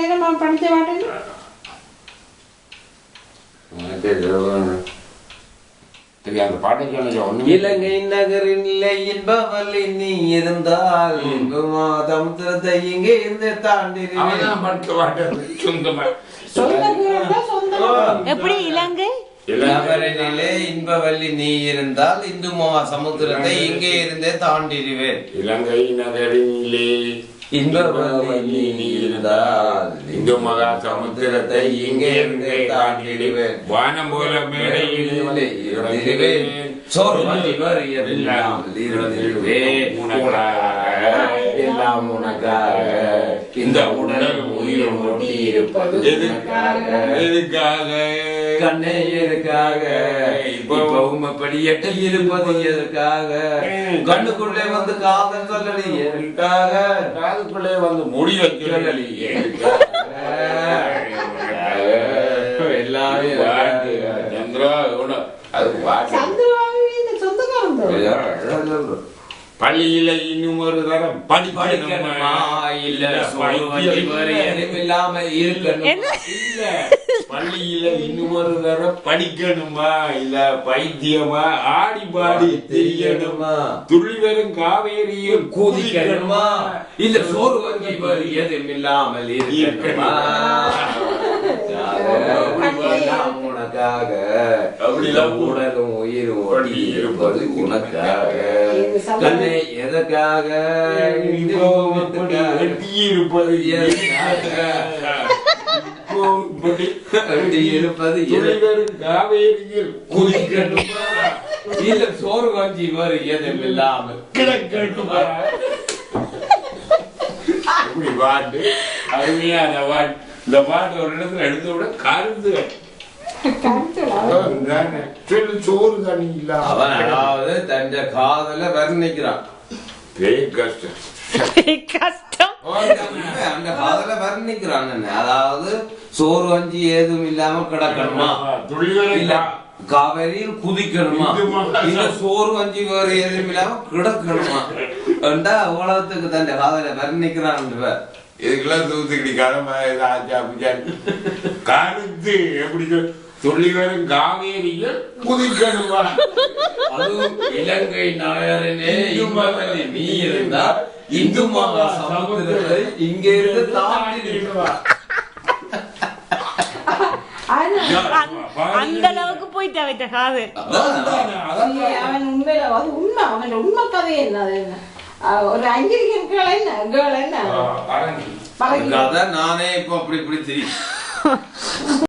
நேரம் படிக்க மாட்டேன். இலங்கை நகரின் நிலை இன்பவல்லி நீ இருந்தால் மாதம் இங்கே இருந்து தாண்டி எப்படி இலங்கை நகரினிலே இன்பவல்லி நீ இருந்தால் இந்து மகா சமுத்திரத்தை இங்கே இருந்தே தாண்டிடுவேன். இலங்கை நகரினிலே இன்பவல்லி நீ இருந்தால் இந்து மகா சமுத்திரத்தை இங்கே இருந்தே தாண்டிடுவேன். வானம் போல மேடையில் இருந்திடுவேன். சோறு மதிவர் எல்லாம் எல்லாம் உனக்காக இந்த உடல் உயிர் ஒட்டி இருப்பது எதுக்காக கண்ணே எதுக்காக இப்போ உண்மைப்படி எட்டி இருப்பது எதுக்காக கண்ணுக்குள்ளே வந்து காதல் சொல்லலி எதுக்காக காதுக்குள்ளே வந்து முடி வைக்கிறலி எல்லாரும் சந்திரா அது பள்ளியில இன்னும் ஒரு தரம் படிக்கணுமா இல்ல இல்லாம இருக்கணுமா இல்ல பள்ளியில இன்னும் ஒரு தரம் படிக்கணுமா இல்ல பைத்தியமா ஆடி பாடி தெரியணுமா துள்ளி வரும் காவேரியில் குதிக்கணுமா இல்ல சோறு வங்கி எதுவும் இல்லாமல் இருக்கணுமா உனக்காக அப்படிலாம் உடலும் உயிரும் ஓடி இருப்பது உனக்காக கண்ணே எதற்காக இருப்பது இருப்பது காவேரியில் குதிக்கணுமா இல்ல சோறு வஞ்சி வரு எதுவும் இல்லாமல் கிடக்கணுமா எப்படி பாட்டு அருமையான பாட்டு. இந்த பாட்டு ஒரு இடத்துல எடுத்து விட கருத்துகள் சோறு தண்ணி இல்லாம அவன் அதாவது தன் காதல வர்ணிக்கிறான். கஷ்டம் அந்த காதல வர்ணிக்கிறான். அதாவது சோறு வஞ்சி ஏதும் இல்லாம கிடக்கணுமா இல்ல காவேரியில் குதிக்கணுமா இல்ல சோறு வஞ்சி வேறு எதுவும் இல்லாம கிடக்கணுமா உலகத்துக்கு தன் காதல வர்ணிக்கிறான். இதுக்கெல்லாம் தூத்துக்கிடி கடமை கருத்து எப்படி சொல்லி வரும் காவேரியில் குதிக்கணுமா அதுவும் இலங்கை நகரினே இன்பவல்லி நீ இருந்தா இந்து மகா சமுத்திரத்தை இங்கே இருந்து தாண்டிடுவா. அந்த அளவுக்கு போயிட்டு அவட்ட காது. அவன் உண்மையில உண்மை அவன் உண்மை கதை என்ன ஒரு அங்கிரிக்கன் கேள் என்ன நானே இப்ப அப்படி இப்படி தெரியும்.